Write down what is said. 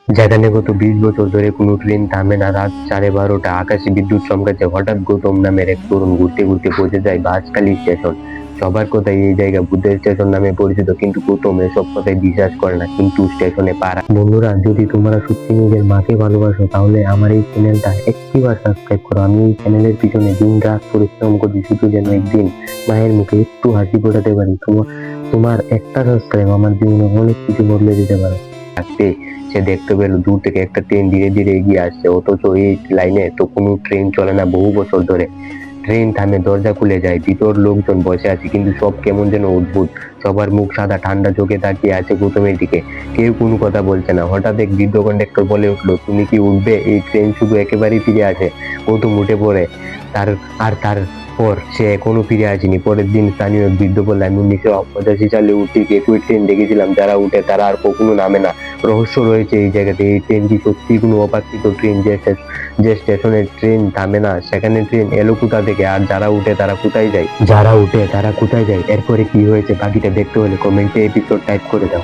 যেখানে গত 20 বছর ধরে কোনো ট্রেন থামে না, রাত 12:30 আকাশে বিদ্যুৎ চমকাচ্ছে, হঠাৎ গৌতম নামের এক তরুণ ঘুরতে ঘুরতে পৌঁছে যায় বাঁশখালী স্টেশন। সবার কথাই এই জায়গা ভূতের স্টেশন নামে পরিচিত, কিন্তু গৌতম এসব কথায় বিশ্বাস করে না। কিন্তু স্টেশনে পাড়া বন্ধুরা, যদি তোমরা সত্যি নিজের মাকে ভালোবাসো তাহলে আমার এই চ্যানেলটা একটিবার সাবস্ক্রাইব করো। আমি এই চ্যানেলের পিছনে দিন রাত পরিশ্রম করি, শুধু যেন একদিন মায়ের মুখে একটু হাসি ফোটাতে পারি। তোমার একটা সাবস্ক্রাইব আমার জীবনে অনেক কিছু বদলে দিতে পারে। থাকতে সে দেখতে পেল দূর থেকে একটা ট্রেন ধীরে ধীরে এগিয়ে আসছে, অথচ এই লাইনে তো কোনো ট্রেন চলে না বহু বছর ধরে। ট্রেন থামে, দরজা খুলে যায়, ভিতর লোকজন বসে আছে, কিন্তু সব কেমন যেন অদ্ভুত। সবার মুখ সাদা, ঠান্ডা চোখে তাকিয়ে আছে গৌতমের দিকে। কেউ কোনো কথা বলছে না। হঠাৎ এক বৃদ্ধ কন্ডাক্টর বলে উঠলো, তুমি কি উঠবে? এই ট্রেন শুধু একেবারেই ফিরে আসে। গৌতম উঠে পড়ে। তারপর সে এখনো ফিরে আসেনি। পরের দিন স্থানীয় এক বৃদ্ধ বললে, আমি 1985 সালে ঠিক একই ট্রেন দেখেছিলাম, যারা উঠে তারা আর কখনো নামে না। রহস্য রয়েছে এই জায়গাতে। এই ট্রেন কি সত্যি কোনো অপাক্ষিত ট্রেন, যে স্টেশনে ট্রেন থামে না সেখানে ট্রেন এলো কোথা থেকে? আর যারা উঠে তারা কোথায় যায়? এরপরে কি হয়েছে বাকিটা দেখতে হলে কমেন্টে এপিসোড টাইপ করে দাও।